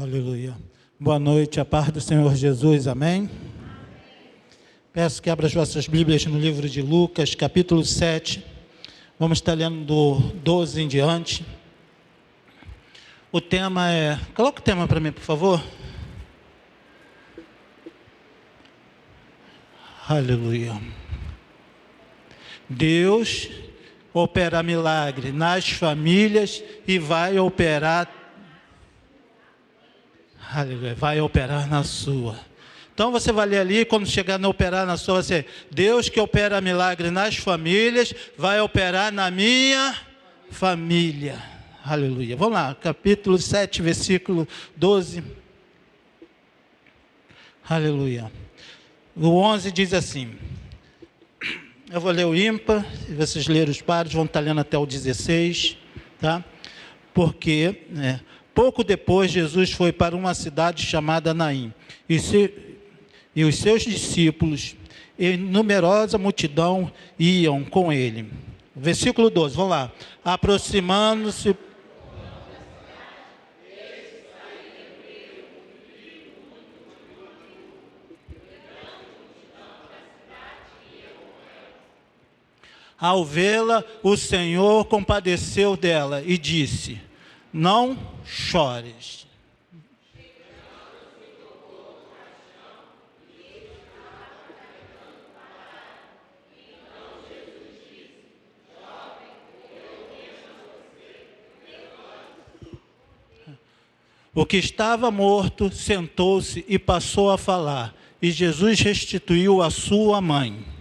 Aleluia. Boa noite, a paz do Senhor Jesus, amém? Peço que abra as vossas Bíblias no livro de Lucas, capítulo 7. Vamos estar lendo do 12 em diante. O tema é... Coloca o tema para mim, por favor. Aleluia. Deus opera milagre nas famílias e vai operar... Aleluia, vai operar na sua. Então você vai ler ali, quando chegar no operar na sua, você, Deus que opera milagre nas famílias, vai operar na minha família. Aleluia. Vamos lá, capítulo 7, versículo 12. Aleluia. O 11 diz assim, eu vou ler o ímpar, e vocês lerem os pares, vão estar lendo até o 16, tá? Porque... pouco depois, Jesus foi para uma cidade chamada Naim, e os seus discípulos e numerosa multidão iam com ele. Versículo 12, vamos lá. Aproximando-se... Ao vê-la, o Senhor compadeceu dela e disse... Não chores. O que estava morto sentou-se e passou a falar, e Jesus restituiu a sua mãe.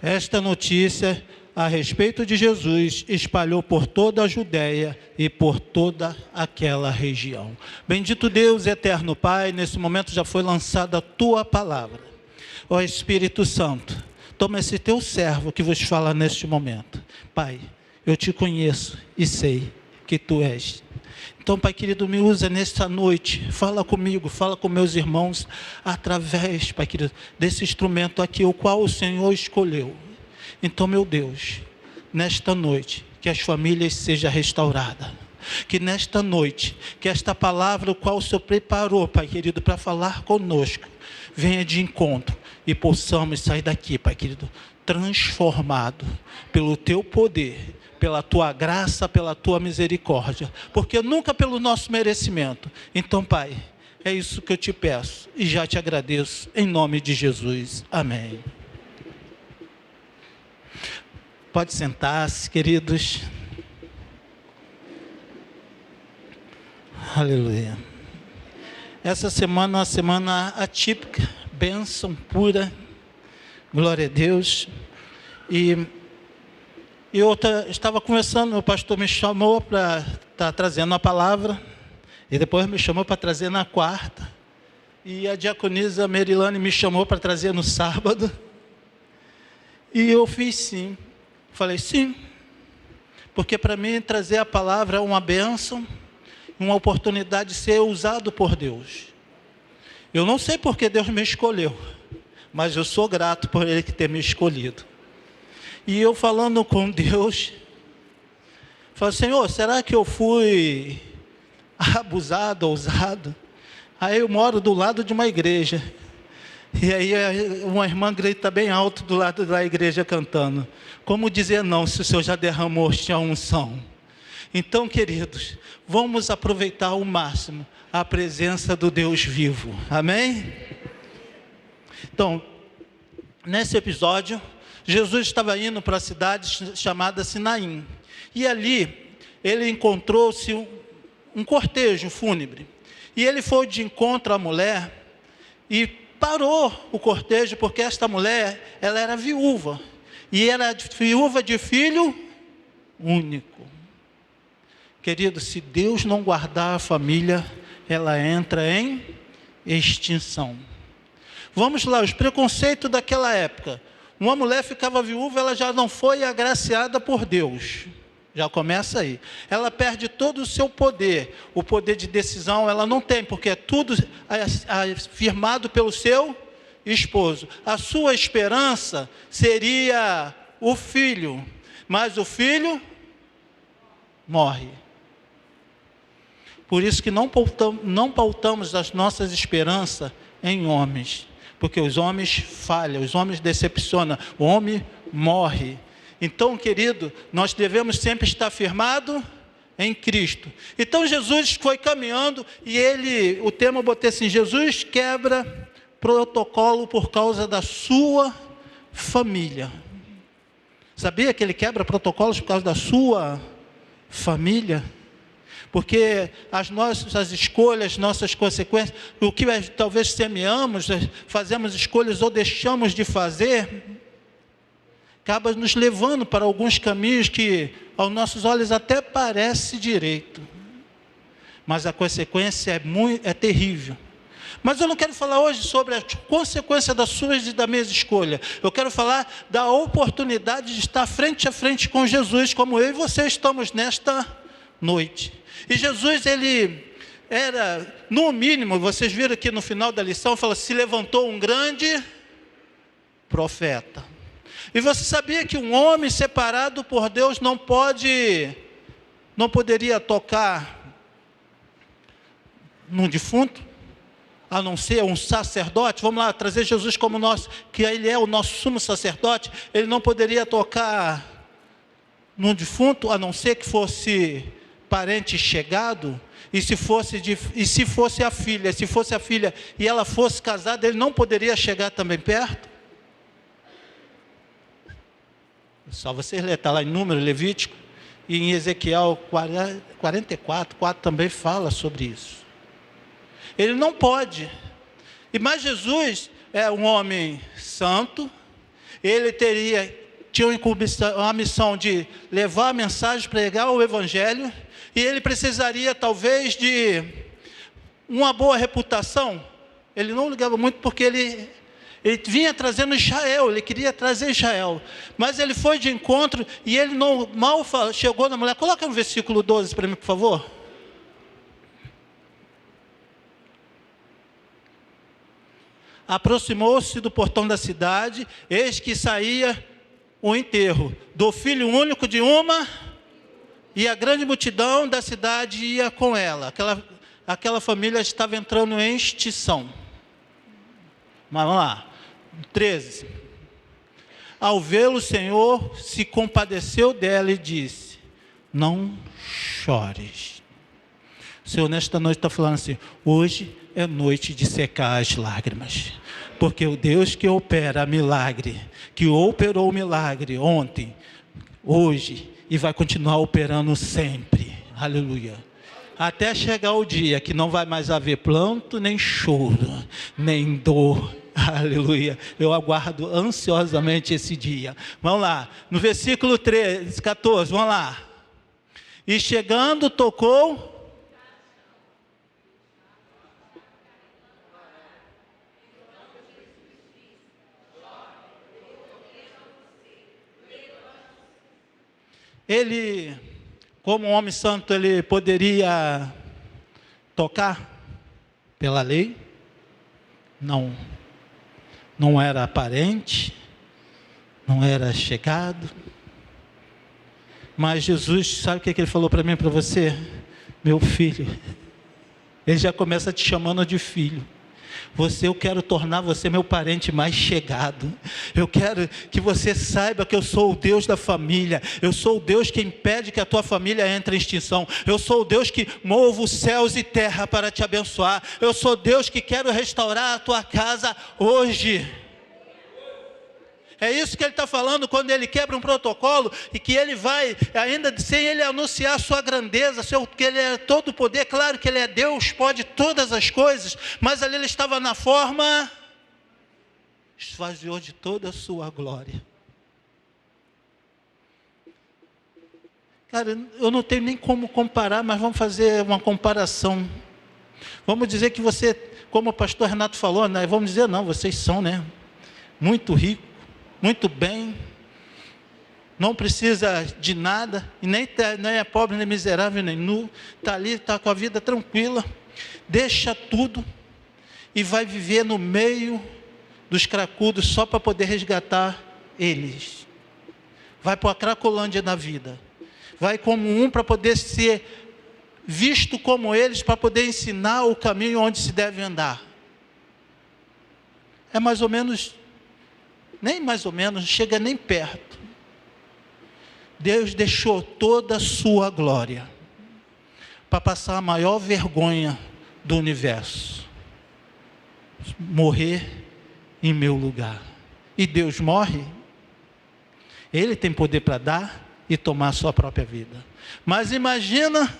Esta notícia a respeito de Jesus espalhou por toda a Judéia e por toda aquela região. Bendito Deus, eterno Pai, nesse momento já foi lançada a Tua palavra. Ó Espírito Santo, toma esse Teu servo que vos fala neste momento. Pai, eu Te conheço e sei que Tu és. Então, Pai querido, me usa nesta noite, fala comigo, fala com meus irmãos, através, Pai querido, desse instrumento aqui, o qual o Senhor escolheu. Então, meu Deus, nesta noite, que as famílias sejam restauradas, que nesta noite, que esta palavra, o qual o Senhor preparou, Pai querido, para falar conosco, venha de encontro e possamos sair daqui, Pai querido, transformado pelo Teu poder, pela Tua graça, pela Tua misericórdia, porque nunca pelo nosso merecimento. Então, Pai, é isso que eu Te peço e já Te agradeço, em nome de Jesus. Amém. Pode sentar-se, queridos. Aleluia. Essa semana é uma semana atípica, bênção pura, glória a Deus. E eu estava conversando, o pastor me chamou para estar trazendo a palavra, e depois me chamou para trazer na quarta, e a diaconisa Merilane me chamou para trazer no sábado, e eu fiz sim, falei sim, porque para mim trazer a palavra é uma bênção, uma oportunidade de ser usado por Deus. Eu não sei porque Deus me escolheu, mas eu sou grato por Ele ter me escolhido. E eu falando com Deus, falei, Senhor, será que eu fui abusado, ousado? Aí eu moro do lado de uma igreja, e aí uma irmã grita bem alto do lado da igreja cantando. Como dizer não, se o Senhor já derramou a unção? Então, queridos, vamos aproveitar ao máximo a presença do Deus vivo, amém? Então, nesse episódio, Jesus estava indo para a cidade chamada Naim. E ali, ele encontrou-se um cortejo fúnebre. E ele foi de encontro à mulher e parou o cortejo, porque esta mulher, ela era viúva. E era viúva de filho único. Querido, se Deus não guardar a família, ela entra em extinção. Vamos lá, os preconceitos daquela época. Uma mulher ficava viúva, ela já não foi agraciada por Deus. Já começa aí. Ela perde todo o seu poder. O poder de decisão ela não tem, porque é tudo firmado pelo seu esposo. A sua esperança seria o filho, mas o filho morre. Por isso que não pautamos as nossas esperanças em homens, porque os homens falham, os homens decepcionam, o homem morre. Então, querido, nós devemos sempre estar firmado em Cristo. Então Jesus foi caminhando e o tema eu botei assim: Jesus quebra protocolo por causa da sua família. Sabia que ele quebra protocolos por causa da sua família? Porque as nossas escolhas, nossas consequências, o que talvez semeamos, fazemos escolhas ou deixamos de fazer, acaba nos levando para alguns caminhos que aos nossos olhos até parece direito, mas a consequência é terrível. Mas eu não quero falar hoje sobre a consequência das suas e da minha escolha. Eu quero falar da oportunidade de estar frente a frente com Jesus, como eu e você estamos nesta noite. E Jesus, ele era, no mínimo, vocês viram aqui no final da lição, fala: se levantou um grande profeta. E você sabia que um homem separado por Deus não poderia tocar num defunto, a não ser um sacerdote? Vamos lá, trazer Jesus como nosso, que ele é o nosso sumo sacerdote. Ele não poderia tocar num defunto, a não ser que fosse parente chegado. E se fosse a filha e ela fosse casada, ele não poderia chegar também perto? Só vocês lerem, está lá em Número, Levítico, e em Ezequiel 44, 4 também fala sobre isso. Ele não pode. Mas Jesus é um homem santo, ele tinha uma missão de levar a mensagem, pregar o evangelho, e ele precisaria talvez de uma boa reputação. Ele não ligava muito porque ele vinha trazendo Israel, ele queria trazer Israel, mas ele foi de encontro e ele mal chegou na mulher. Coloca no versículo 12 para mim, por favor. Aproximou-se do portão da cidade, eis que saía o enterro do filho único de uma, e a grande multidão da cidade ia com ela. Aquela família estava entrando em extinção. Mas vamos lá, 13. Ao vê-lo, o Senhor se compadeceu dela e disse: não chores. O Senhor nesta noite está falando assim: hoje é noite de secar as lágrimas, porque o Deus que opera milagre, que operou o milagre ontem, hoje, e vai continuar operando sempre, aleluia, até chegar o dia que não vai mais haver pranto, nem choro, nem dor, aleluia. Eu aguardo ansiosamente esse dia. Vamos lá, no versículo 14, vamos lá. E chegando, tocou. Ele, como um homem santo, ele poderia tocar pela lei? Não era aparente, não era chegado. Mas Jesus, sabe o que ele falou para mim e para você? Meu filho, ele já começa te chamando de filho. Eu quero tornar você meu parente mais chegado. Eu quero que você saiba que eu sou o Deus da família. Eu sou o Deus que impede que a tua família entre em extinção. Eu sou o Deus que movo céus e terra para te abençoar. Eu sou Deus que quero restaurar a tua casa hoje. É isso que ele está falando quando ele quebra um protocolo e que ele vai, ainda sem ele anunciar a sua grandeza, que ele é todo o poder. Claro que ele é Deus, pode todas as coisas, mas ali ele estava na forma, esvaziou de toda a sua glória. Cara, eu não tenho nem como comparar, mas vamos fazer uma comparação. Vamos dizer que você, como o pastor Renato falou, né? Vamos dizer, não, vocês são, né, muito ricos, muito bem, não precisa de nada, e nem é pobre, nem miserável, nem nu, está ali, está com a vida tranquila, deixa tudo e vai viver no meio dos cracudos só para poder resgatar eles. Vai para a Cracolândia da vida, vai como um para poder ser visto como eles, para poder ensinar o caminho onde se deve andar. É mais ou menos, nem mais ou menos, não chega nem perto. Deus deixou toda a sua glória para passar a maior vergonha do universo, morrer em meu lugar. E Deus morre, Ele tem poder para dar e tomar a sua própria vida. Mas imagina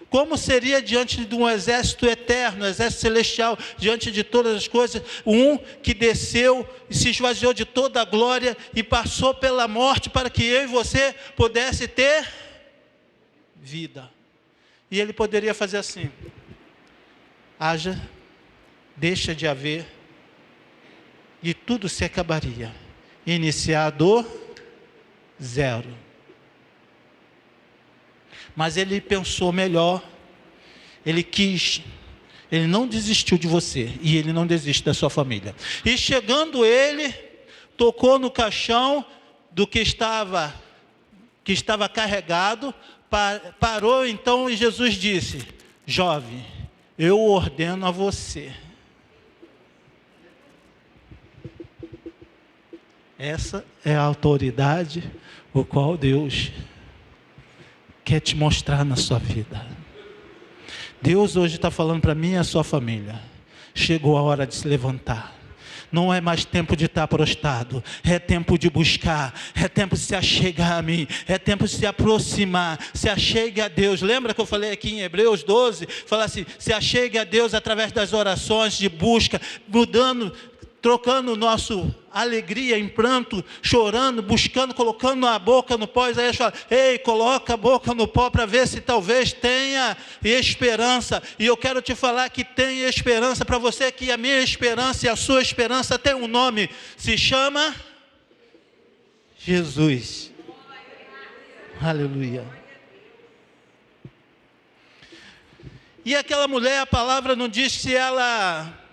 como seria diante de um exército eterno, um exército celestial, diante de todas as coisas, um que desceu e se esvaziou de toda a glória e passou pela morte para que eu e você pudesse ter vida. E ele poderia fazer assim: haja, deixa de haver, e tudo se acabaria. Iniciar do zero. Mas ele pensou melhor, ele quis, ele não desistiu de você, e ele não desiste da sua família. E chegando ele, tocou no caixão do que estava carregado, parou então e Jesus disse: jovem, eu ordeno a você. Essa é a autoridade o qual Deus quer te mostrar na sua vida. Deus hoje está falando para mim e a sua família: chegou a hora de se levantar. Não é mais tempo de estar prostrado, é tempo de buscar, é tempo de se achegar a mim, é tempo de se aproximar, se achegue a Deus. Lembra que eu falei aqui em Hebreus 12? Fala assim: se achegue a Deus através das orações de busca, trocando nossa alegria em pranto, chorando, buscando, colocando a boca no pó. Aí fala: ei, coloca a boca no pó para ver se talvez tenha esperança. E eu quero te falar que tem esperança para você, que a minha esperança e a sua esperança tem um nome, se chama Jesus. Aleluia. E aquela mulher, a palavra não diz se ela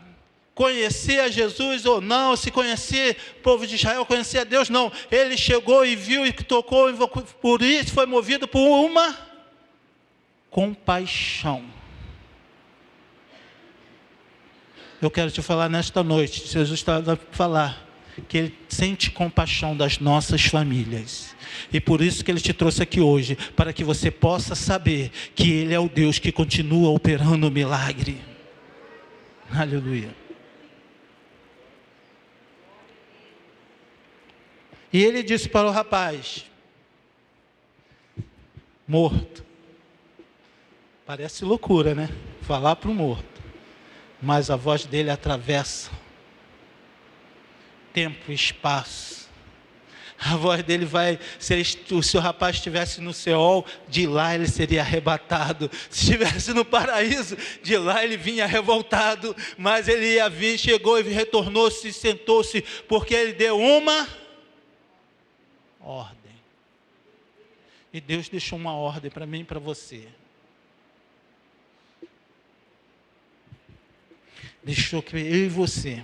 conhecia Jesus ou não, se conhecia o povo de Israel, conhecia Deus, não. Ele chegou e viu e tocou, por isso foi movido por uma compaixão. Eu quero te falar nesta noite, Jesus está a falar que Ele sente compaixão das nossas famílias. E por isso que Ele te trouxe aqui hoje, para que você possa saber que Ele é o Deus que continua operando o milagre. Aleluia. E ele disse para o rapaz, morto. Parece loucura, né? Falar para o morto. Mas a voz dele atravessa tempo e espaço. A voz dele vai, se o rapaz estivesse no Seol, de lá ele seria arrebatado. Se estivesse no paraíso, de lá ele vinha revoltado. Mas ele ia vir, chegou e retornou-se, sentou-se, porque ele deu uma ordem. E Deus deixou uma ordem para mim e para você. Deixou que eu e você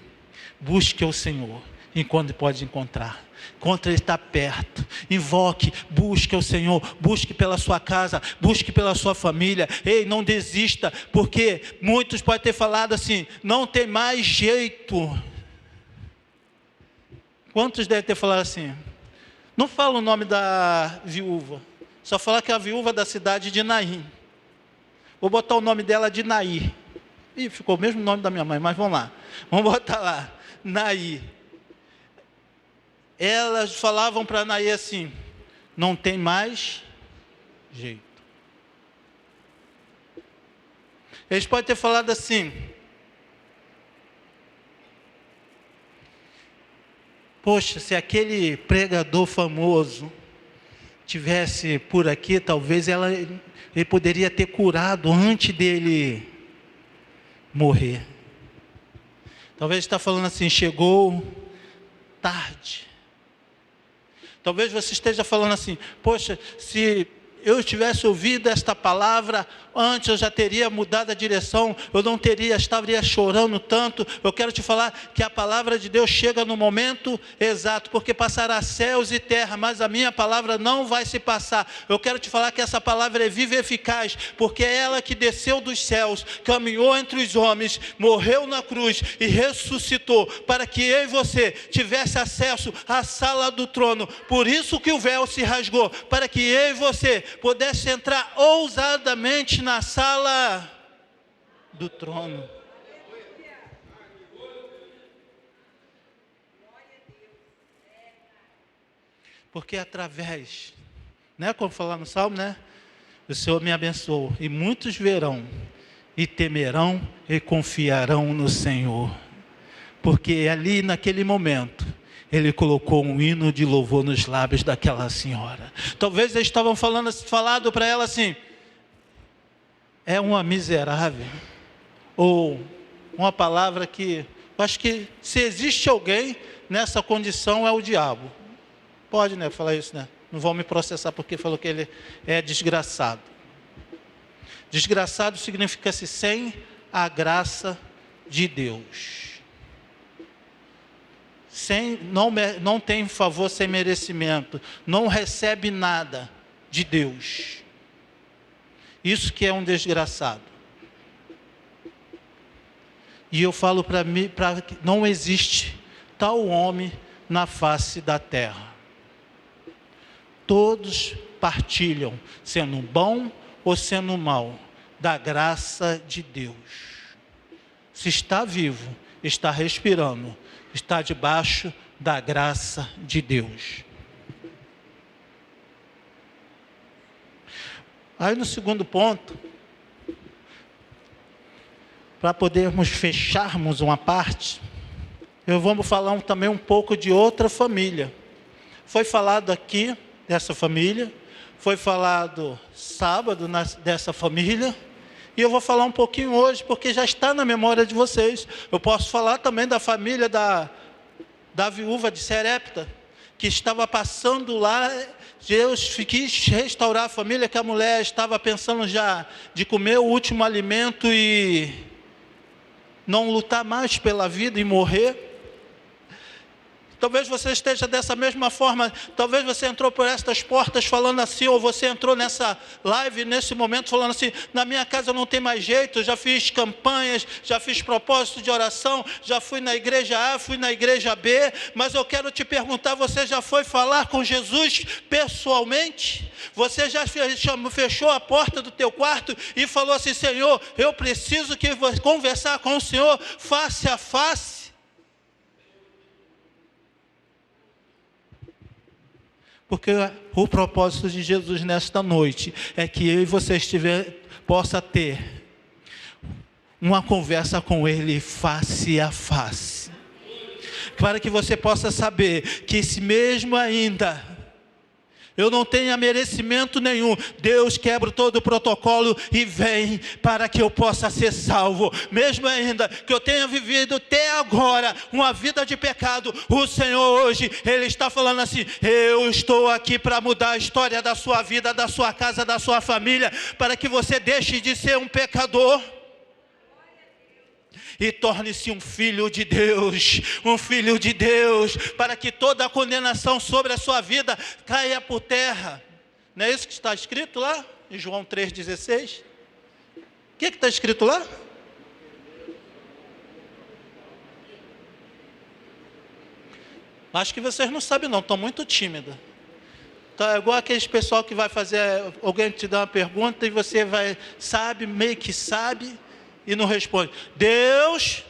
busque o Senhor enquanto pode encontrar. Enquanto Ele está perto, invoque, busque o Senhor, busque pela sua casa, busque pela sua família. Ei, não desista, porque muitos podem ter falado assim: não tem mais jeito. Quantos devem ter falado assim? Não fala o nome da viúva, só fala que é a viúva da cidade de Naim. Vou botar o nome dela de Naí. Ih, ficou o mesmo nome da minha mãe, mas vamos lá. Vamos botar lá, Naí. Elas falavam para Naí assim: não tem mais jeito. Eles podem ter falado assim: poxa, se aquele pregador famoso tivesse por aqui, talvez ele poderia ter curado antes dele morrer. Talvez está falando assim: chegou tarde. Talvez você esteja falando assim: poxa, se eu tivesse ouvido esta palavra antes, eu já teria mudado a direção, eu não estaria chorando tanto. Eu quero te falar que a palavra de Deus chega no momento exato, porque passará céus e terra, mas a minha palavra não vai se passar. Eu quero te falar que essa palavra é viva e eficaz, porque é ela que desceu dos céus, caminhou entre os homens, morreu na cruz e ressuscitou, para que eu e você tivesse acesso à sala do trono. Por isso que o véu se rasgou, para que eu e você pudesse entrar ousadamente na sala do trono. Porque através, né, como falar no Salmo, né? O Senhor me abençoou, e muitos verão, e temerão, e confiarão no Senhor. Porque ali naquele momento, Ele colocou um hino de louvor nos lábios daquela senhora. Talvez eles estavam falado para ela assim: é uma miserável. Ou uma palavra que, eu acho que se existe alguém nessa condição é o diabo. Pode, né, falar isso, né? Não vão me processar porque falou que ele é desgraçado. Desgraçado significa-se sem a graça de Deus. Não tem favor sem merecimento, não recebe nada de Deus. Isso que é um desgraçado. E eu falo para mim, não existe tal homem na face da terra. Todos partilham, sendo bom ou sendo mal, da graça de Deus. Se está vivo, está respirando, está debaixo da graça de Deus. Aí no segundo ponto, para podermos fecharmos uma parte, eu vou falar também um pouco de outra família. Foi falado aqui dessa família, foi falado sábado dessa família, e eu vou falar um pouquinho hoje, porque já está na memória de vocês. Eu posso falar também da família da viúva de Serepta, que estava passando lá. Deus quis restaurar a família, que a mulher estava pensando já de comer o último alimento e não lutar mais pela vida e morrer. Talvez você esteja dessa mesma forma. Talvez você entrou por estas portas falando assim, ou você entrou nessa live, nesse momento, falando assim: na minha casa não tem mais jeito, já fiz campanhas, já fiz propósito de oração, já fui na igreja A, fui na igreja B, mas eu quero te perguntar: você já foi falar com Jesus pessoalmente? Você já fechou a porta do teu quarto e falou assim: Senhor, eu preciso conversar com o Senhor face a face? Porque o propósito de Jesus nesta noite é que eu e você possa ter uma conversa com Ele face a face. Para que você possa saber que se mesmo ainda eu não tenha merecimento nenhum, Deus quebra todo o protocolo e vem para que eu possa ser salvo. Mesmo ainda que eu tenha vivido até agora uma vida de pecado, o Senhor hoje, Ele está falando assim: eu estou aqui para mudar a história da sua vida, da sua casa, da sua família, para que você deixe de ser um pecador e torne-se um filho de Deus, para que toda a condenação sobre a sua vida caia por terra. Não é isso que está escrito lá em João 3,16? O que está escrito lá? Acho que vocês não sabem não, estão muito tímidos. Então, é igual aqueles pessoal que vai fazer, alguém te dá uma pergunta e você sabe, meio que sabe, e não responde. Deus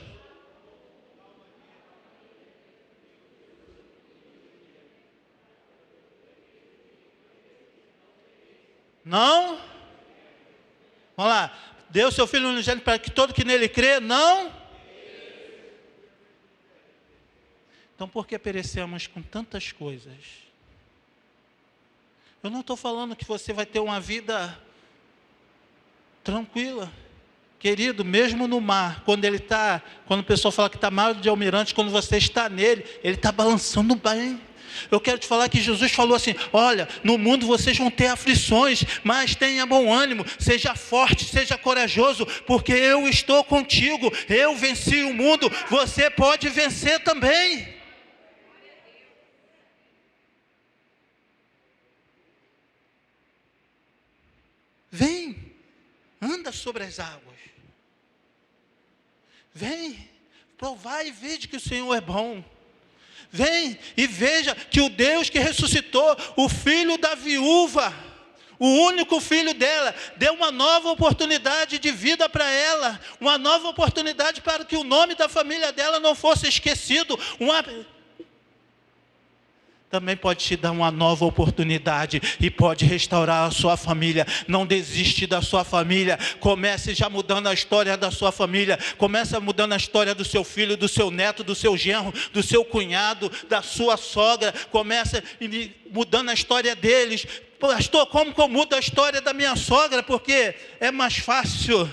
não. Vamos lá. Deu seu Filho unigênito para que todo que nele crê não. Então por que perecemos com tantas coisas? Eu não estou falando que você vai ter uma vida tranquila. Querido, mesmo no mar, quando o pessoal fala que está mar de almirante, quando você está nele, ele está balançando bem. Eu quero te falar que Jesus falou assim: olha, no mundo vocês vão ter aflições, mas tenha bom ânimo, seja forte, seja corajoso, porque eu estou contigo, eu venci o mundo, você pode vencer também. Vem, anda sobre as águas, vem, provar e veja que o Senhor é bom. Vem e veja que o Deus que ressuscitou o filho da viúva, o único filho dela, deu uma nova oportunidade de vida para ela, uma nova oportunidade para que o nome da família dela não fosse esquecido, também pode te dar uma nova oportunidade e pode restaurar a sua família. Não desiste da sua família. Comece já mudando a história da sua família. Comece mudando a história do seu filho, do seu neto, do seu genro, do seu cunhado, da sua sogra. Comece mudando a história deles. Pastor, como que eu mudo a história da minha sogra? Porque é mais fácil.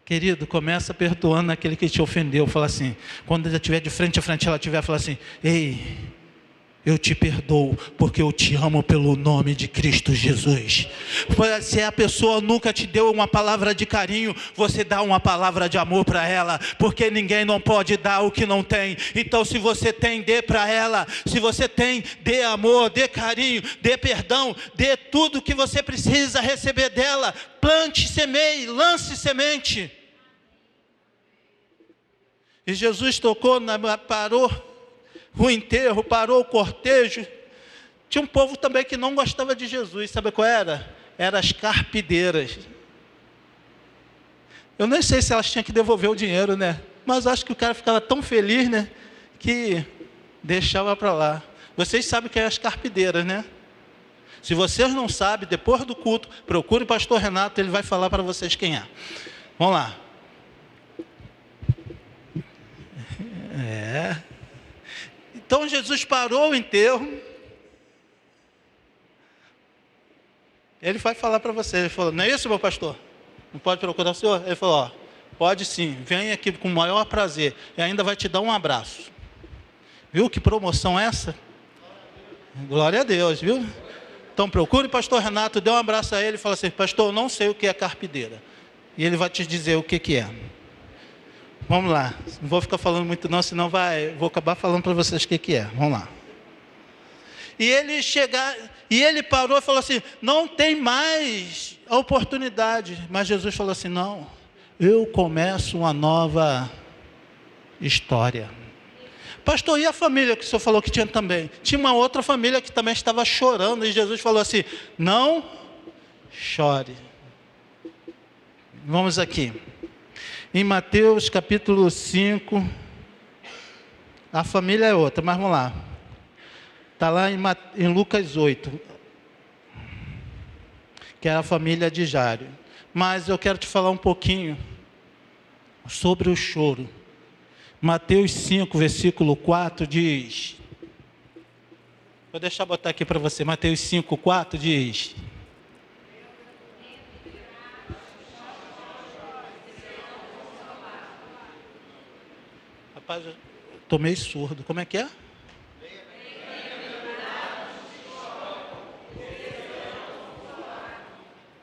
Querido, começa perdoando aquele que te ofendeu. Fala assim, quando ela estiver de frente a frente, ela estiver, fala assim: ei, eu te perdoo, porque eu te amo pelo nome de Cristo Jesus. Se a pessoa nunca te deu uma palavra de carinho, você dá uma palavra de amor para ela, porque ninguém não pode dar o que não tem. Então, se você tem, dê para ela. Se você tem, dê amor, dê carinho, dê perdão, dê tudo que você precisa receber dela. Plante, semeie, lance semente. E Jesus parou o enterro, parou o cortejo. Tinha um povo também que não gostava de Jesus. Sabe qual era? Eram as carpideiras. Eu nem sei se elas tinham que devolver o dinheiro, né? Mas acho que o cara ficava tão feliz, né? Que deixava para lá. Vocês sabem que é as carpideiras, né? Se vocês não sabem, depois do culto, procure o pastor Renato, ele vai falar para vocês quem é. Vamos lá. Então Jesus parou o enterro. Ele vai falar para você. Ele falou: não é isso, meu pastor? Não pode procurar o senhor? Ele falou: ó, pode sim, vem aqui com o maior prazer. E ainda vai te dar um abraço. Viu que promoção é essa? Glória a Deus, viu? Então procure o pastor Renato, dê um abraço a ele e fala assim: pastor, eu não sei o que é carpideira. E ele vai te dizer o que é. Vamos lá, não vou ficar falando muito não, senão vou acabar falando para vocês o que é. Vamos lá. E ele parou e falou assim: não tem mais a oportunidade. Mas Jesus falou assim: não, eu começo uma nova história. Pastor, e a família que o senhor falou que tinha também? Tinha uma outra família que também estava chorando, e Jesus falou assim: não chore. Vamos aqui. Em Mateus capítulo 5, a família é outra, mas vamos lá. Está lá em Lucas 8, que é a família de Jairo. Mas eu quero te falar um pouquinho sobre o choro. Mateus 5, versículo 4 diz... Vou deixar botar aqui para você. Mateus 5, 4 diz... Rapaz, eu estou meio surdo. Como é que é?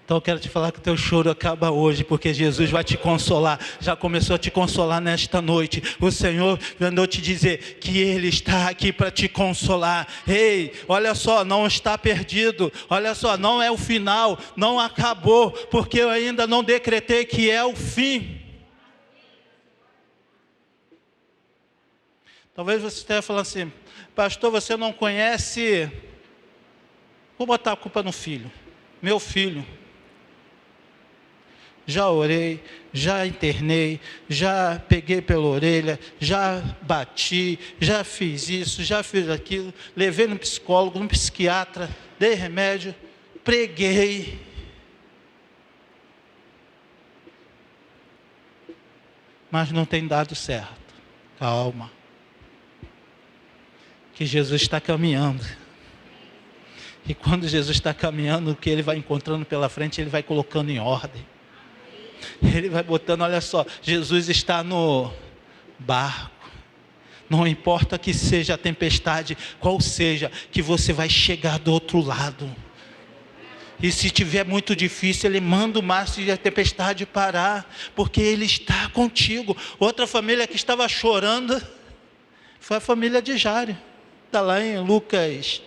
Então eu quero te falar que o teu choro acaba hoje, porque Jesus vai te consolar. Já começou a te consolar nesta noite. O Senhor mandou te dizer que Ele está aqui para te consolar. Ei, olha só, não está perdido. Olha só, não é o final, não acabou, porque eu ainda não decretei que é o fim. Talvez você esteja falando assim: pastor, você não conhece... Vou botar a culpa no filho. Meu filho. Já orei, já internei, já peguei pela orelha, já bati, já fiz isso, já fiz aquilo, levei no psicólogo, no psiquiatra, dei remédio, preguei. Mas não tem dado certo. Calma. Que Jesus está caminhando. E quando Jesus está caminhando, o que Ele vai encontrando pela frente, Ele vai colocando em ordem. Ele vai botando, olha só, Jesus está no barco. Não importa que seja a tempestade, qual seja, que você vai chegar do outro lado. E se tiver muito difícil, Ele manda o mar e a tempestade parar, porque Ele está contigo. Outra família que estava chorando foi a família de Jairo. Está lá em Lucas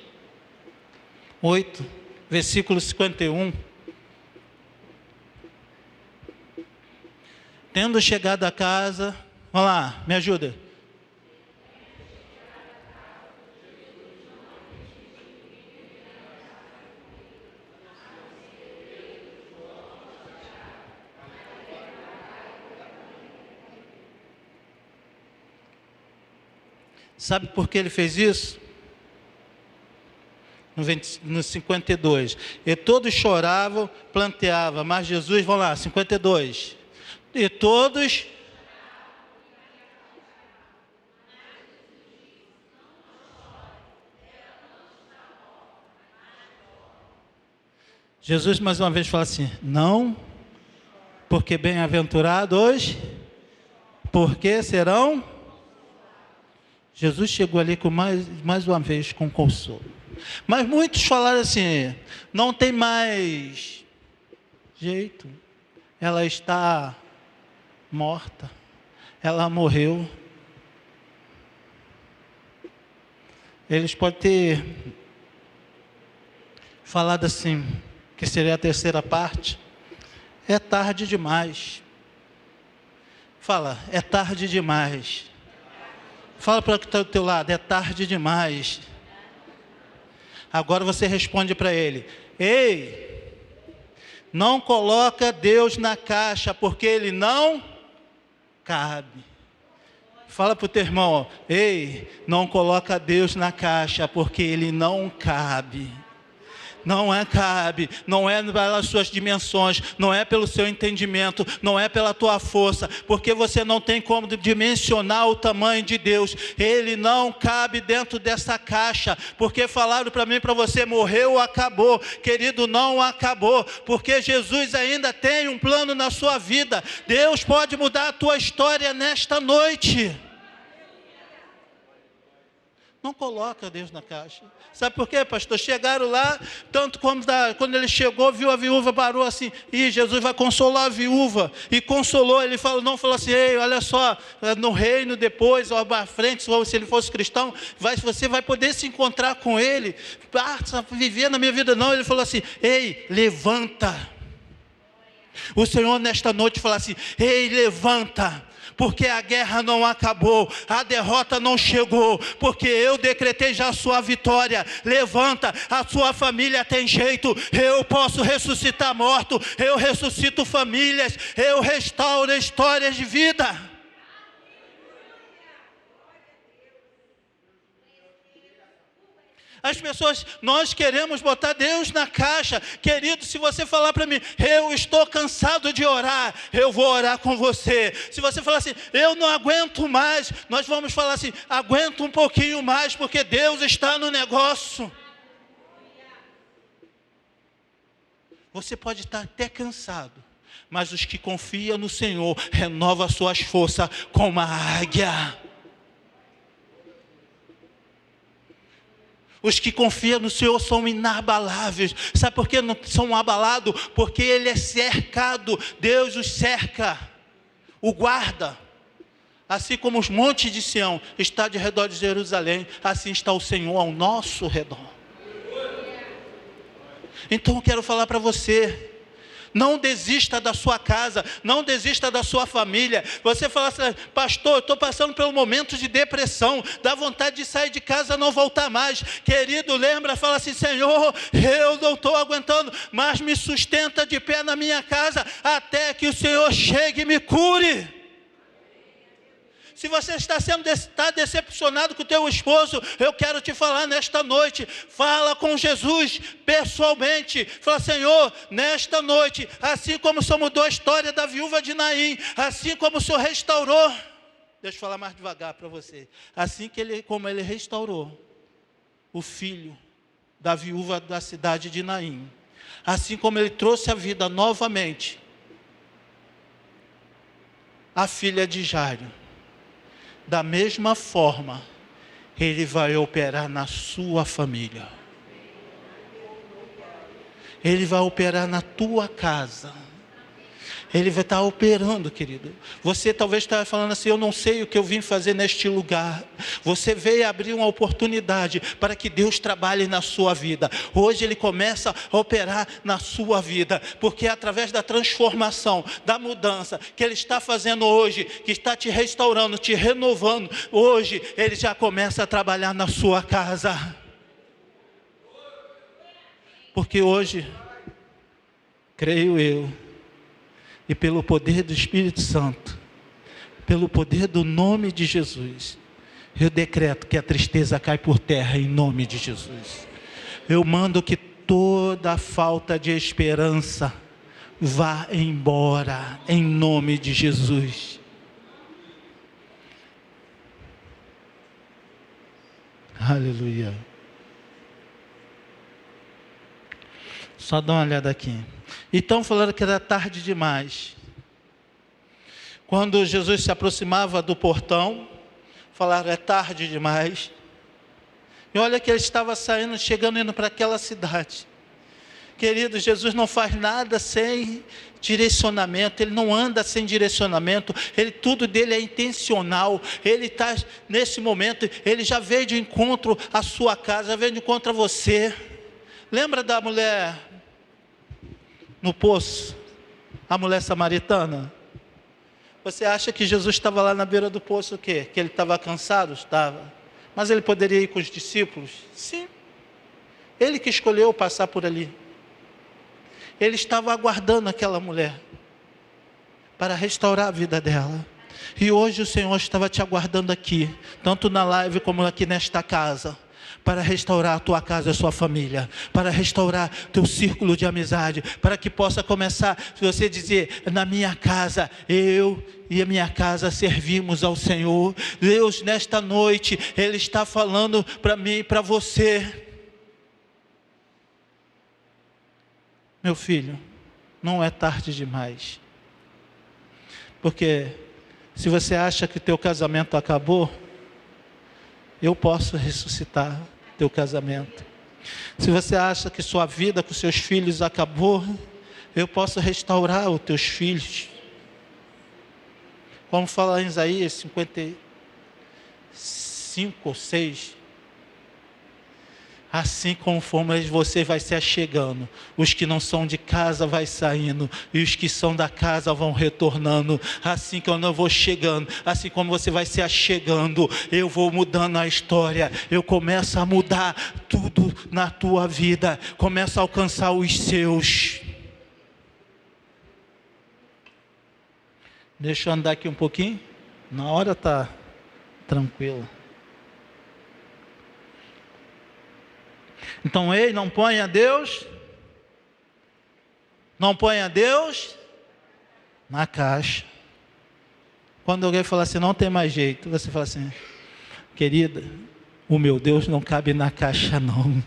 8, versículo 51. Tendo chegado a casa, vamos lá, me ajuda. Sabe por que ele fez isso? No 52. E todos choravam, planteavam, mas Jesus, vamos lá, 52. E todos... Jesus mais uma vez fala assim, não, porque bem-aventurados, porque serão... Jesus chegou ali com mais uma vez com consolo. Mas muitos falaram assim, não tem mais jeito, ela está morta, ela morreu. Eles podem ter falado assim, que seria a terceira parte, é tarde demais. Fala, é tarde demais. Fala para o que está do teu lado, é tarde demais. Agora você responde para ele, ei, não coloca Deus na caixa, porque Ele não cabe. Fala para o teu irmão, ó, ei, não coloca Deus na caixa, porque Ele não cabe. Não é cabe, não é pelas suas dimensões, não é pelo seu entendimento, não é pela tua força, porque você não tem como dimensionar o tamanho de Deus. Ele não cabe dentro dessa caixa, porque falaram para mim, para você, morreu, acabou. Querido, não acabou, porque Jesus ainda tem um plano na sua vida. Deus pode mudar a tua história nesta noite. Não coloca Deus na caixa. Sabe por quê, pastor? Chegaram lá, tanto como quando ele chegou, viu a viúva, parou assim, e Jesus vai consolar a viúva. E consolou, ele falou assim, ei, olha só, no reino depois, ou à frente, se ele fosse cristão, você vai poder se encontrar com ele. Basta viver na minha vida, não. Ele falou assim, ei, levanta. O Senhor nesta noite fala assim, ei, levanta. Porque a guerra não acabou, a derrota não chegou, porque eu decretei já a sua vitória. Levanta, a sua família tem jeito. Eu posso ressuscitar mortos, eu ressuscito famílias, eu restauro histórias de vida. As pessoas, nós queremos botar Deus na caixa. Querido, se você falar para mim, eu estou cansado de orar, eu vou orar com você. Se você falar assim, eu não aguento mais, nós vamos falar assim, aguenta um pouquinho mais, porque Deus está no negócio. Você pode estar até cansado, mas os que confiam no Senhor, renovam suas forças como uma águia. Os que confiam no Senhor são inabaláveis. Sabe por que não são abalados? Porque Ele é cercado. Deus os cerca, o guarda. Assim como os montes de Sião está de redor de Jerusalém, assim está o Senhor ao nosso redor. Então eu quero falar para você, não desista da sua casa, não desista da sua família. Você fala assim, pastor, eu estou passando por um momento de depressão, dá vontade de sair de casa e não voltar mais. Querido, lembra, fala assim, Senhor, eu não estou aguentando, mas me sustenta de pé na minha casa, até que o Senhor chegue e me cure. Se você está decepcionado com o teu esposo, eu quero te falar nesta noite, fala com Jesus pessoalmente, fala, Senhor, nesta noite, assim como o Senhor mudou a história da viúva de Naim, assim como o Senhor restaurou, deixa eu falar mais devagar para você, assim como Ele restaurou o filho da viúva da cidade de Naim, assim como Ele trouxe a vida novamente a filha de Jairo, da mesma forma, Ele vai operar na sua família. Ele vai operar na tua casa. Ele vai estar operando, querido. Você talvez está falando assim, eu não sei o que eu vim fazer neste lugar. Você veio abrir uma oportunidade para que Deus trabalhe na sua vida. Hoje Ele começa a operar na sua vida, porque é através da transformação, da mudança que Ele está fazendo hoje, que está te restaurando, te renovando, hoje Ele já começa a trabalhar na sua casa. Porque hoje, creio eu, e pelo poder do Espírito Santo, pelo poder do nome de Jesus, eu decreto que a tristeza cai por terra em nome de Jesus. Eu mando que toda falta de esperança vá embora em nome de Jesus. Aleluia. Só dá uma olhada aqui. Então falaram que era tarde demais. Quando Jesus se aproximava do portão, falaram, é tarde demais. E olha que ele estava saindo, chegando, indo para aquela cidade. Querido, Jesus não faz nada sem direcionamento, Ele não anda sem direcionamento, tudo dele é intencional. Ele está, nesse momento, Ele já veio de encontro à sua casa, já veio de encontro a você. Lembra da mulher no poço, a mulher samaritana? Você acha que Jesus estava lá na beira do poço o quê? Que ele estava cansado? Estava. Mas ele poderia ir com os discípulos? Sim. Ele que escolheu passar por ali. Ele estava aguardando aquela mulher para restaurar a vida dela. E hoje o Senhor estava te aguardando aqui, tanto na live como aqui nesta casa, para restaurar a tua casa e a sua família, para restaurar teu círculo de amizade, para que possa começar, se você dizer, na minha casa, eu e a minha casa servimos ao Senhor. Deus, nesta noite, Ele está falando para mim e para você. Meu filho, não é tarde demais. Porque se você acha que teu casamento acabou, eu posso ressuscitar teu casamento. Se você acha que sua vida com seus filhos acabou, eu posso restaurar os teus filhos. Como fala em Isaías 55 ou 6. Assim conforme você vai se achegando, os que não são de casa vai saindo, e os que são da casa vão retornando. Assim que eu vou chegando, assim como você vai se achegando, eu vou mudando a história. Eu começo a mudar tudo na tua vida, começo a alcançar os seus. Deixa eu andar aqui um pouquinho. Na hora tá tranquilo. Então, ei, não ponha Deus na caixa. Quando alguém fala assim, não tem mais jeito, você fala assim, querida, o meu Deus não cabe na caixa não.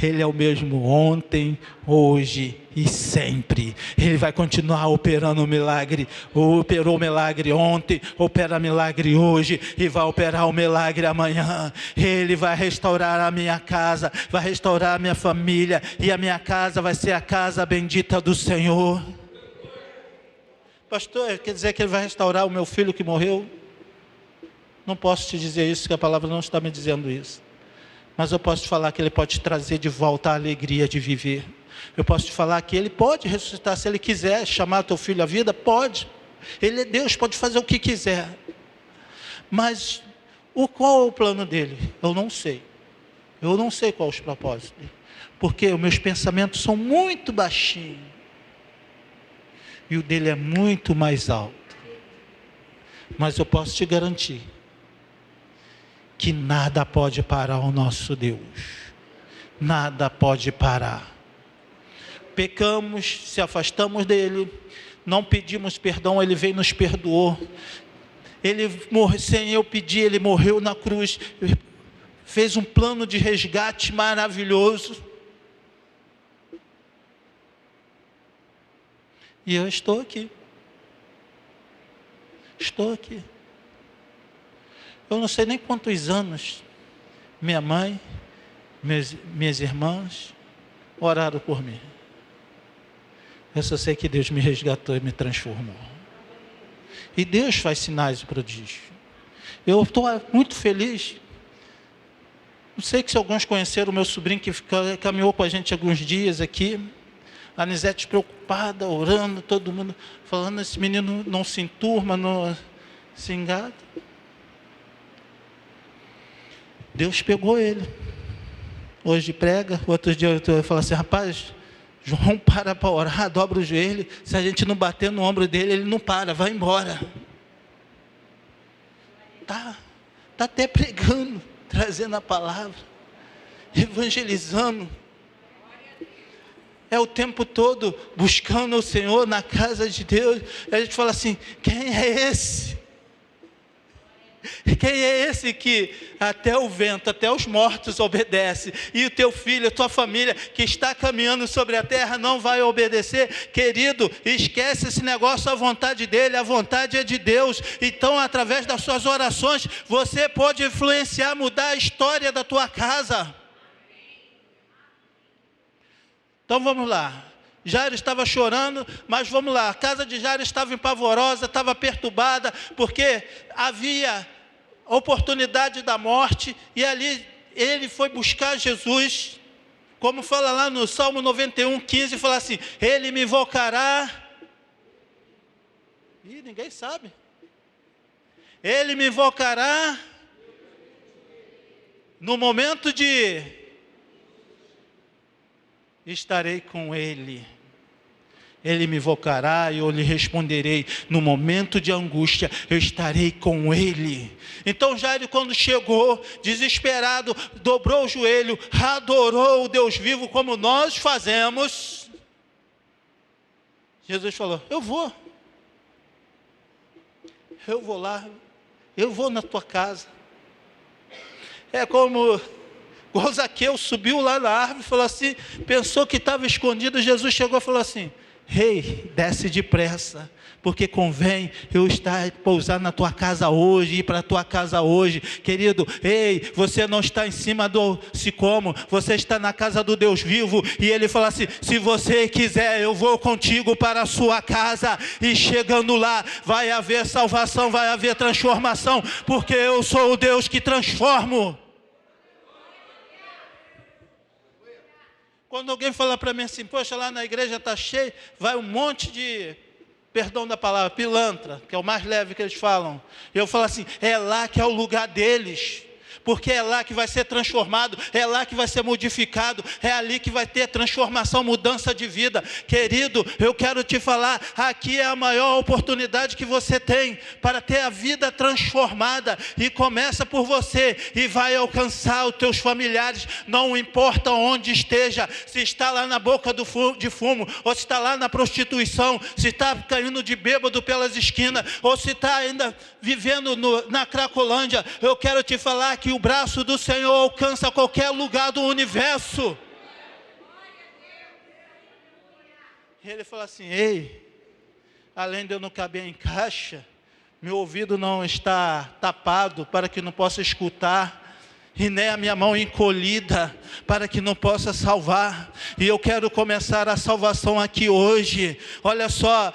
Ele é o mesmo ontem, hoje e sempre. Ele vai continuar operando o milagre. Operou o milagre ontem, opera milagre hoje e vai operar o milagre amanhã. Ele vai restaurar a minha casa, vai restaurar a minha família, e a minha casa vai ser a casa bendita do Senhor. Pastor, quer dizer que Ele vai restaurar o meu filho que morreu? Não posso te dizer isso, que a palavra não está me dizendo isso. Mas eu posso te falar que Ele pode te trazer de volta a alegria de viver. Eu posso te falar que Ele pode ressuscitar, se Ele quiser, chamar teu filho à vida, pode. Ele é Deus, pode fazer o que quiser. Mas qual é o plano dEle? Eu não sei. Eu não sei qual é os propósitos dEle. Porque os meus pensamentos são muito baixinhos. E o dEle é muito mais alto. Mas eu posso te garantir que nada pode parar o nosso Deus. Nada pode parar. Pecamos, se afastamos dEle, não pedimos perdão, Ele veio e nos perdoou. Ele morreu, sem eu pedir, Ele morreu na cruz, fez um plano de resgate maravilhoso. E eu estou aqui. Estou aqui. Eu não sei nem quantos anos minha mãe, minhas irmãs oraram por mim. Eu só sei que Deus me resgatou e me transformou. E Deus faz sinais e prodígios. Eu estou muito feliz. Não sei se alguns conheceram o meu sobrinho que caminhou com a gente alguns dias aqui. A Anisete preocupada, orando, todo mundo falando, esse menino não se enturma, não se engada. Deus pegou ele. Hoje prega, outro dia eu falo assim, rapaz, João para orar, dobra o joelho, se a gente não bater no ombro dele, ele não para, vai embora. Tá até pregando, trazendo a palavra, evangelizando. É o tempo todo buscando o Senhor na casa de Deus. E a gente fala assim, quem é esse? Quem é esse que até o vento, até os mortos obedece? E o teu filho, a tua família que está caminhando sobre a terra não vai obedecer? Querido, esquece esse negócio, a vontade dele, a vontade é de Deus. Então, através das suas orações, você pode influenciar, mudar a história da tua casa. Então vamos lá. Jairo estava chorando, mas vamos lá, a casa de Jairo estava empavorosa, estava perturbada, porque havia oportunidade da morte, e ali ele foi buscar Jesus, como fala lá no Salmo 91, 15, fala assim, ele me invocará, e ninguém sabe, ele me invocará, no momento de estarei com ele, ele me invocará e eu lhe responderei, no momento de angústia, eu estarei com ele. Então Jairo, quando chegou, desesperado, dobrou o joelho, adorou o Deus vivo, como nós fazemos. Jesus falou, eu vou lá, eu vou na tua casa. É como Zaqueu subiu lá na árvore e falou assim, pensou que estava escondido, Jesus chegou e falou assim, Rei, desce depressa, porque convém eu pousar na tua casa hoje, ir para a tua casa hoje. Querido, ei, você não está em cima do sicômoro, você está na casa do Deus vivo, e ele fala assim, se você quiser, eu vou contigo para a sua casa, e chegando lá, vai haver salvação, vai haver transformação, porque eu sou o Deus que transformo. Quando alguém fala para mim assim, poxa, lá na igreja está cheio, vai um monte de, perdão da palavra, pilantra, que é o mais leve que eles falam. Eu falo assim, é lá que é o lugar deles, porque é lá que vai ser transformado, é lá que vai ser modificado, é ali que vai ter transformação, mudança de vida. Querido, eu quero te falar, aqui é a maior oportunidade que você tem para ter a vida transformada, e começa por você, e vai alcançar os teus familiares, não importa onde esteja, se está lá na boca de fumo, ou se está lá na prostituição, se está caindo de bêbado pelas esquinas, ou se está ainda vivendo na Cracolândia. Eu quero te falar que o braço do Senhor alcança qualquer lugar do universo. E ele fala assim, ei, além de eu não caber em caixa, meu ouvido não está tapado para que não possa escutar, e nem a minha mão encolhida para que não possa salvar, e eu quero começar a salvação aqui hoje. Olha só,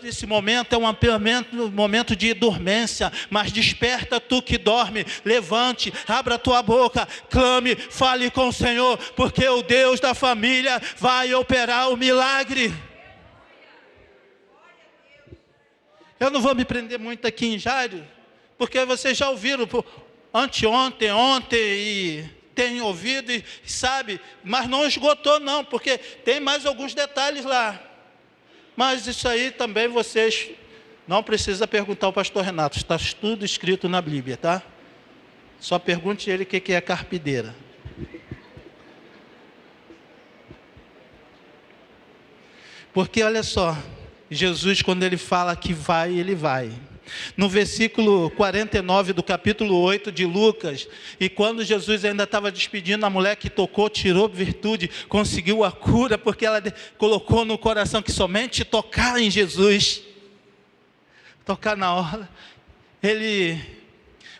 esse momento é um momento de dormência, mas desperta tu que dorme, levante, abra a tua boca, clame, fale com o Senhor, porque o Deus da família vai operar o milagre. Eu não vou me prender muito aqui em Jairo, porque vocês já ouviram anteontem, ontem, e tem ouvido e sabe, mas não esgotou não, porque tem mais alguns detalhes lá. Mas isso aí também vocês não precisam perguntar ao pastor Renato, está tudo escrito na Bíblia, tá? Só pergunte ele o que é carpideira. Porque olha só, Jesus, quando ele fala que vai, ele vai. No versículo 49 do capítulo 8 de Lucas, e quando Jesus ainda estava despedindo a mulher que tocou, tirou virtude, conseguiu a cura, porque ela colocou no coração que somente tocar em Jesus tocar na hora.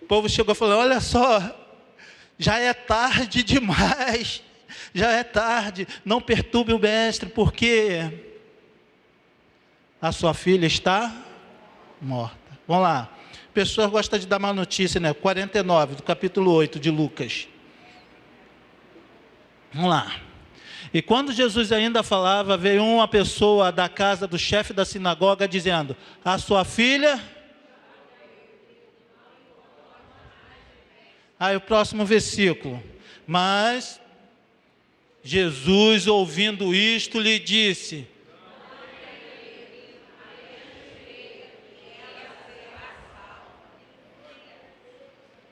O povo chegou e falou: olha só, já é tarde demais, já é tarde, não perturbe o mestre, porque a sua filha está morta. Vamos lá, pessoas gostam de dar má notícia, né? 49, do capítulo 8 de Lucas. Vamos lá. E quando Jesus ainda falava, veio uma pessoa da casa do chefe da sinagoga dizendo: a sua filha... Aí o próximo versículo: mas Jesus, ouvindo isto, lhe disse...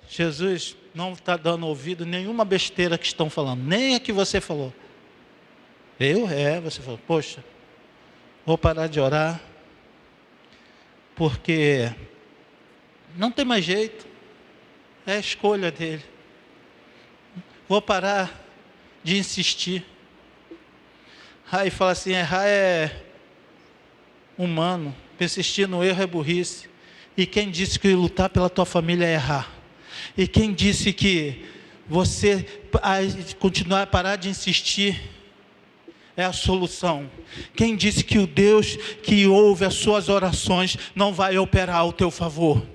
Jesus não está dando ouvido nenhuma besteira que estão falando, nem a que você falou. Você falou: poxa, vou parar de orar, porque não tem mais jeito, é a escolha dele. Vou parar de insistir. Aí fala assim: errar é humano, persistir no erro é burrice. E quem disse que lutar pela tua família é errar? E quem disse que você continuar a parar de insistir é a solução? Quem disse que o Deus que ouve as suas orações não vai operar ao teu favor?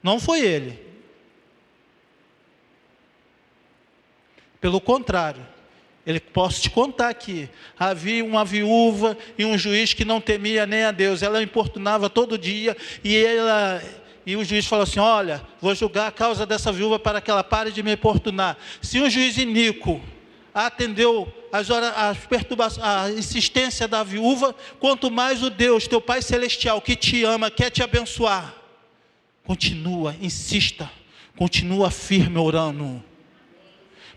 Não foi ele. Pelo contrário, posso te contar aqui, havia uma viúva e um juiz que não temia nem a Deus. Ela importunava todo dia e o juiz falou assim: olha, vou julgar a causa dessa viúva para que ela pare de me importunar. Se um juiz iníquo atendeu a insistência da viúva, quanto mais o Deus, teu Pai Celestial, que te ama, quer te abençoar. Continua, insista, continua firme orando.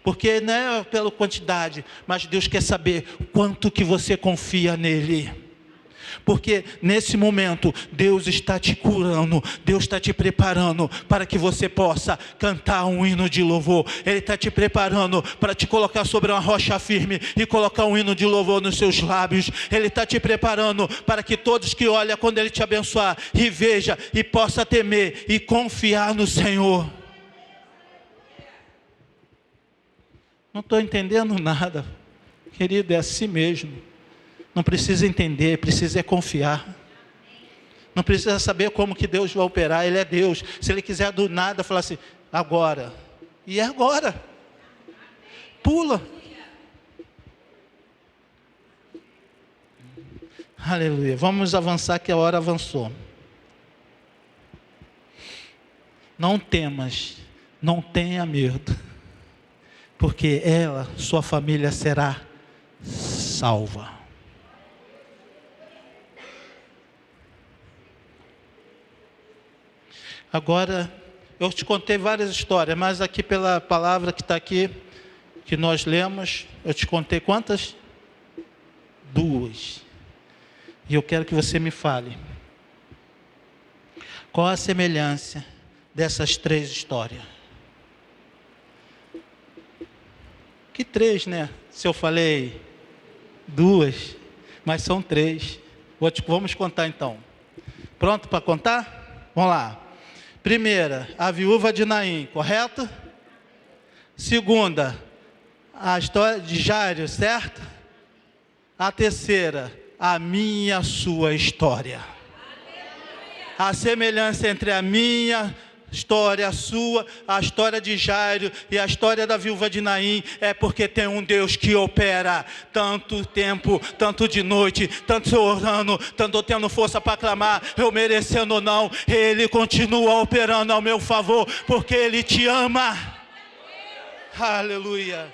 Porque não é pela quantidade, mas Deus quer saber quanto que você confia nele. Porque nesse momento Deus está te curando, Deus está te preparando para que você possa cantar um hino de louvor. Ele está te preparando para te colocar sobre uma rocha firme e colocar um hino de louvor nos seus lábios. Ele está te preparando para que todos que olham quando Ele te abençoar e veja e possa temer e confiar no Senhor. Não estou entendendo nada, querido, é assim mesmo. Não precisa entender, precisa confiar. Não precisa saber como que Deus vai operar, Ele é Deus. Se Ele quiser do nada, falar assim: agora. E é agora. Pula. Aleluia. Vamos avançar que a hora avançou. Não temas, não tenha medo, porque sua família será salva. Agora, eu te contei várias histórias, mas aqui pela palavra que está aqui, que nós lemos, eu te contei quantas? 2. E eu quero que você me fale. Qual a semelhança dessas 3 histórias? Que 3, né? Se eu falei 2, mas são 3. Vamos contar então. Pronto para contar? Vamos lá. Primeira, a viúva de Naim, correto? Segunda, a história de Jairo, certo? A terceira, a minha e a sua história. A semelhança entre a minha história, a história de Jairo e a história da viúva de Naim é porque tem um Deus que opera tanto tempo, tanto de noite, tanto orando, tanto tendo força para clamar, eu merecendo ou não, Ele continua operando ao meu favor, porque Ele te ama. Aleluia.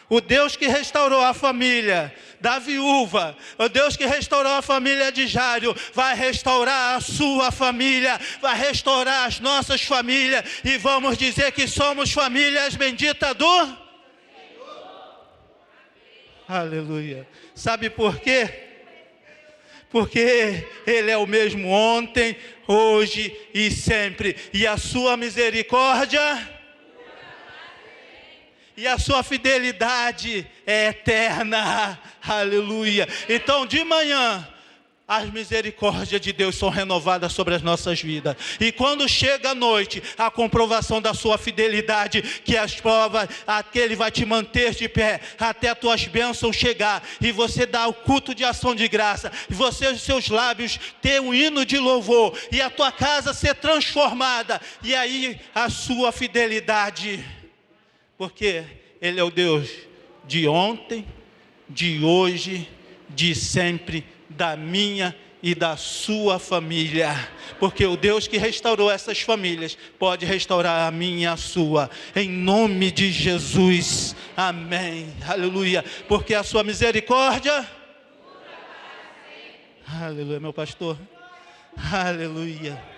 O Deus que restaurou a família da viúva, o Deus que restaurou a família de Jairo, vai restaurar a sua família, vai restaurar as nossas famílias, e vamos dizer que somos famílias benditas do Senhor. Aleluia. Sabe por quê? Porque Ele é o mesmo ontem, hoje e sempre, e a sua misericórdia e a sua fidelidade é eterna. Aleluia. Então de manhã, as misericórdias de Deus são renovadas sobre as nossas vidas. E quando chega a noite, a comprovação da sua fidelidade, que as provas, aquele vai te manter de pé, até as tuas bênçãos chegar, e você dá o culto de ação de graça, e você, os seus lábios, ter um hino de louvor, e a tua casa ser transformada, e aí a sua fidelidade, porque Ele é o Deus de ontem, de hoje, de sempre, da minha e da sua família, porque o Deus que restaurou essas famílias pode restaurar a minha e a sua, em nome de Jesus, amém, aleluia, porque a sua misericórdia, aleluia, meu pastor, aleluia.